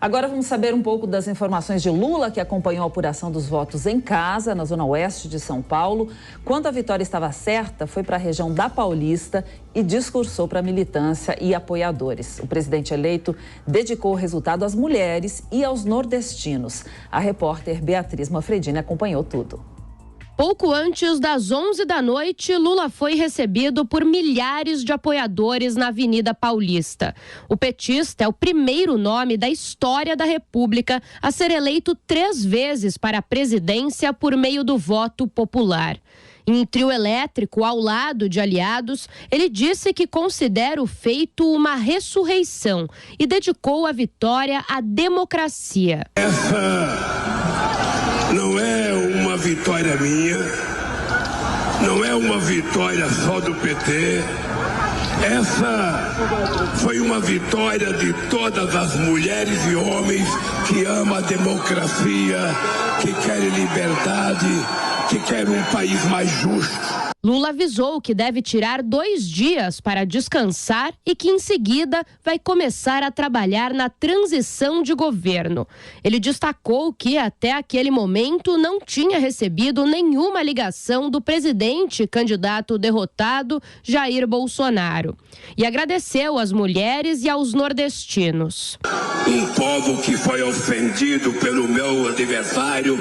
Agora vamos saber um pouco das informações de Lula, que acompanhou a apuração dos votos em casa, na zona oeste de São Paulo. Quando a vitória estava certa, foi para a região da Paulista e discursou para a militância e apoiadores. O presidente eleito dedicou o resultado às mulheres e aos nordestinos. A repórter Beatriz Manfredini acompanhou tudo. Pouco antes das 11 da noite, Lula foi recebido por milhares de apoiadores na Avenida Paulista. O petista é o primeiro nome da história da República a ser eleito 3 vezes para a presidência por meio do voto popular. Em trio elétrico, ao lado de aliados, ele disse que considera o feito uma ressurreição e dedicou a vitória à democracia. Não é uma vitória minha, não é uma vitória só do PT. Essa foi uma vitória de todas as mulheres e homens que amam a democracia, que querem liberdade, que querem um país mais justo. Lula avisou que deve tirar 2 dias para descansar e que, em seguida, vai começar a trabalhar na transição de governo. Ele destacou que, até aquele momento, não tinha recebido nenhuma ligação do presidente candidato derrotado, Jair Bolsonaro. E agradeceu às mulheres e aos nordestinos. Um povo que foi ofendido pelo meu adversário,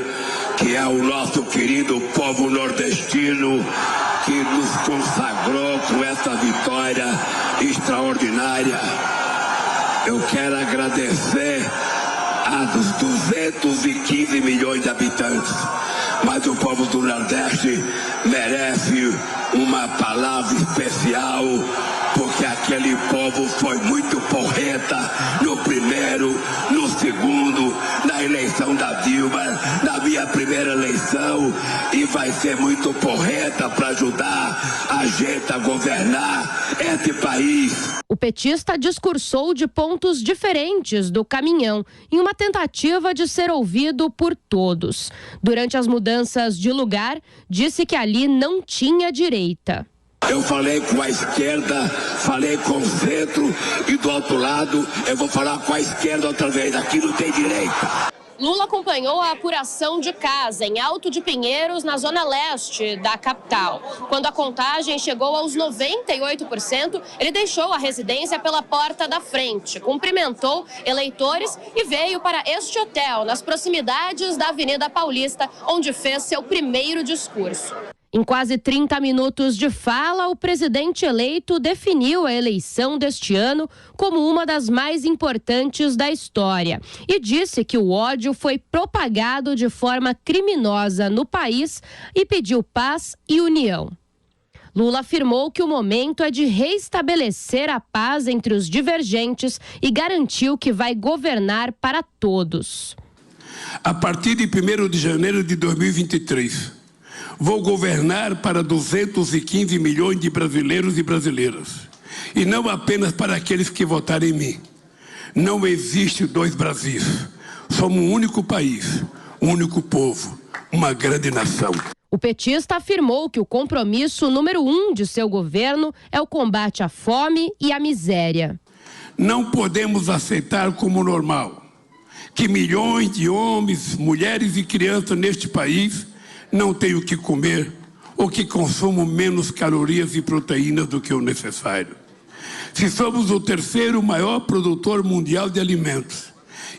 que é o nosso querido povo nordestino, que nos consagrou com essa vitória extraordinária. Eu quero agradecer aos 215 milhões de habitantes, mas o povo do Nordeste merece uma palavra especial, porque aquele povo foi muito porreta no primeiro, no segundo, na eleição da Dilma, na minha primeira eleição, e vai ser muito porreta para ajudar a gente a governar esse país. O petista discursou de pontos diferentes do caminhão, em uma tentativa de ser ouvido por todos. Durante as mudanças de lugar, disse que ali não tinha direita. Eu falei com a esquerda, falei com o centro e do outro lado eu vou falar com a esquerda outra vez. Aqui não tem direita. Lula acompanhou a apuração de casa em Alto de Pinheiros, na zona leste da capital. Quando a contagem chegou aos 98%, ele deixou a residência pela porta da frente, cumprimentou eleitores e veio para este hotel, nas proximidades da Avenida Paulista, onde fez seu primeiro discurso. Em quase 30 minutos de fala, o presidente eleito definiu a eleição deste ano como uma das mais importantes da história e disse que o ódio foi propagado de forma criminosa no país e pediu paz e união. Lula afirmou que o momento é de reestabelecer a paz entre os divergentes e garantiu que vai governar para todos. A partir de 1º de janeiro de 2023... vou governar para 215 milhões de brasileiros e brasileiras. E não apenas para aqueles que votaram em mim. Não existe 2 Brasis. Somos um único país, um único povo, uma grande nação. O petista afirmou que o compromisso número 1 de seu governo é o combate à fome e à miséria. Não podemos aceitar como normal que milhões de homens, mulheres e crianças neste país não tenho o que comer ou que consumam menos calorias e proteínas do que o necessário. Se somos o 3º maior produtor mundial de alimentos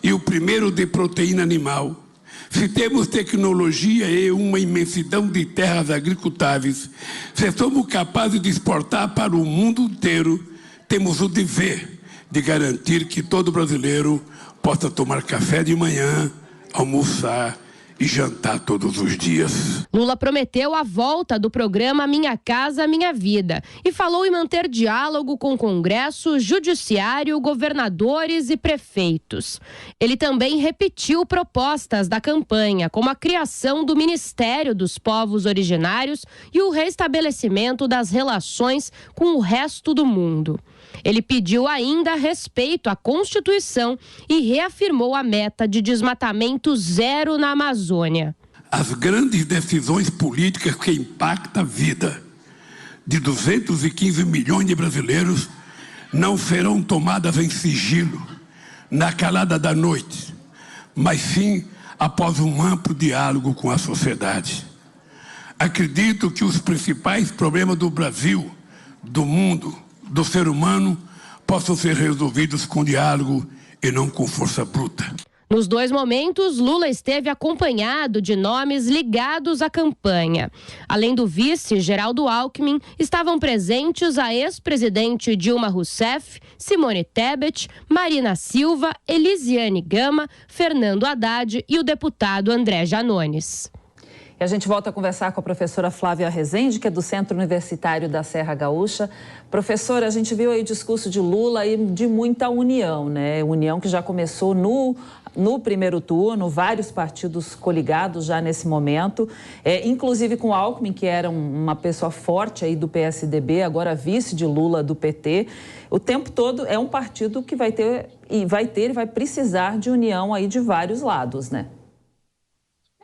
e o 1º de proteína animal, se temos tecnologia e uma imensidão de terras agricultáveis, se somos capazes de exportar para o mundo inteiro, temos o dever de garantir que todo brasileiro possa tomar café de manhã, almoçar e jantar todos os dias. Lula prometeu a volta do programa Minha Casa Minha Vida e falou em manter diálogo com o Congresso, Judiciário, governadores e prefeitos. Ele também repetiu propostas da campanha, como a criação do Ministério dos Povos Originários e o restabelecimento das relações com o resto do mundo. Ele pediu ainda respeito à Constituição e reafirmou a meta de desmatamento zero na Amazônia. As grandes decisões políticas que impactam a vida de 215 milhões de brasileiros não serão tomadas em sigilo, na calada da noite, mas sim após um amplo diálogo com a sociedade. Acredito que os principais problemas do Brasil, do mundo, do ser humano, possam ser resolvidos com diálogo e não com força bruta. Nos dois momentos, Lula esteve acompanhado de nomes ligados à campanha. Além do vice, Geraldo Alckmin, estavam presentes a ex-presidente Dilma Rousseff, Simone Tebet, Marina Silva, Elisiane Gama, Fernando Haddad e o deputado André Janones. E a gente volta a conversar com a professora Flávia Rezende, que é do Centro Universitário da Serra Gaúcha. Professora, a gente viu aí o discurso de Lula e de muita união, né? União que já começou no primeiro turno, vários partidos coligados já nesse momento, inclusive com Alckmin, que era uma pessoa forte aí do PSDB, agora vice de Lula do PT. O tempo todo é um partido que vai precisar de união aí de vários lados, né?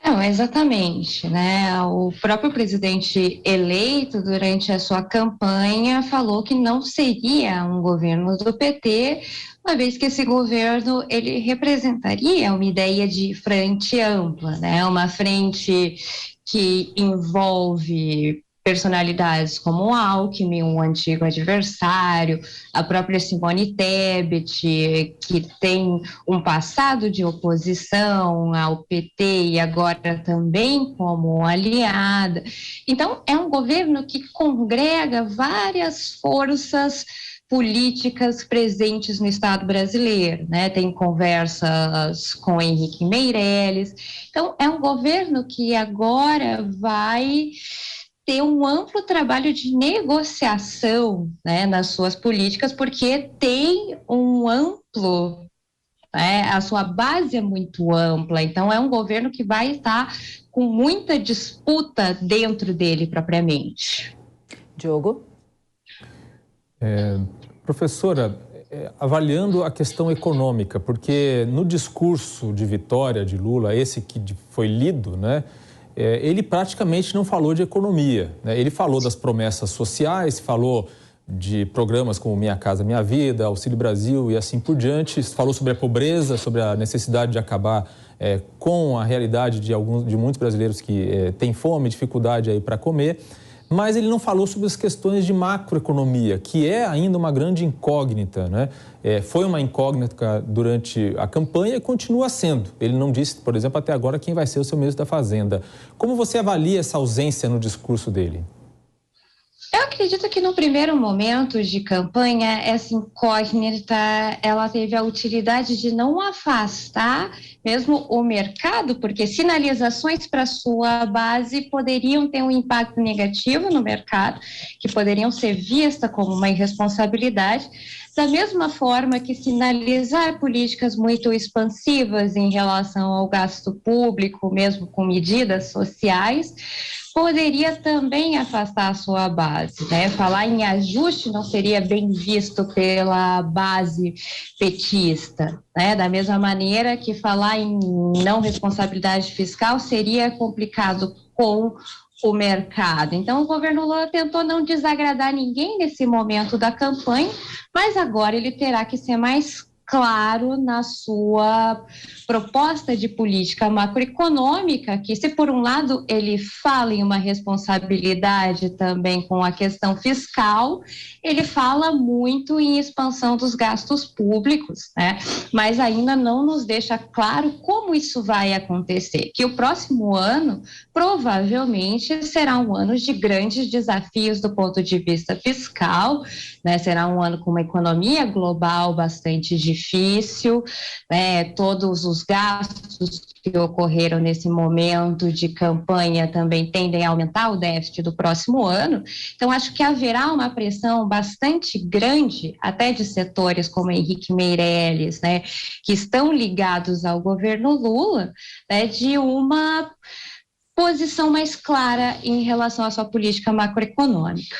Não, exatamente, né? O próprio presidente eleito durante a sua campanha falou que não seria um governo do PT, uma vez que esse governo ele representaria uma ideia de frente ampla, né? Uma frente que envolve personalidades como o Alckmin, um antigo adversário, a própria Simone Tebet, que tem um passado de oposição ao PT e agora também como aliada. Então, é um governo que congrega várias forças políticas presentes no Estado brasileiro, né? Tem conversas com Henrique Meirelles. Então, é um governo que agora vai ter um amplo trabalho de negociação, né, nas suas políticas, porque tem um amplo, né, a sua base é muito ampla, então é um governo que vai estar com muita disputa dentro dele propriamente. Diogo? Professora, avaliando a questão econômica, porque no discurso de vitória de Lula, esse que foi lido, né, ele praticamente não falou de economia, né? Ele falou das promessas sociais, falou de programas como Minha Casa Minha Vida, Auxílio Brasil e assim por diante, falou sobre a pobreza, sobre a necessidade de acabar com a realidade de muitos brasileiros que têm fome, dificuldade aí para comer, mas ele não falou sobre as questões de macroeconomia, que é ainda uma grande incógnita, né? Foi uma incógnita durante a campanha e continua sendo. Ele não disse, por exemplo, até agora quem vai ser o seu ministro da Fazenda. Como você avalia essa ausência no discurso dele? Eu acredito que no primeiro momento de campanha, essa incógnita, ela teve a utilidade de não afastar mesmo o mercado, porque sinalizações para sua base poderiam ter um impacto negativo no mercado, que poderiam ser vistas como uma irresponsabilidade, da mesma forma que sinalizar políticas muito expansivas em relação ao gasto público, mesmo com medidas sociais, poderia também afastar a sua base, né? Falar em ajuste não seria bem visto pela base petista, né? Da mesma maneira que falar em não responsabilidade fiscal seria complicado com o mercado. Então, o governo Lula tentou não desagradar ninguém nesse momento da campanha, mas agora ele terá que ser mais claro na sua proposta de política macroeconômica, que se por um lado ele fala em uma responsabilidade também com a questão fiscal, ele fala muito em expansão dos gastos públicos, né? Mas ainda não nos deixa claro como isso vai acontecer, que o próximo ano provavelmente será um ano de grandes desafios do ponto de vista fiscal, né? Será um ano com uma economia global bastante difícil, né? Todos os gastos que ocorreram nesse momento de campanha também tendem a aumentar o déficit do próximo ano. Então, acho que haverá uma pressão bastante grande, até de setores como Henrique Meirelles, né, que estão ligados ao governo Lula, né, de uma posição mais clara em relação à sua política macroeconômica.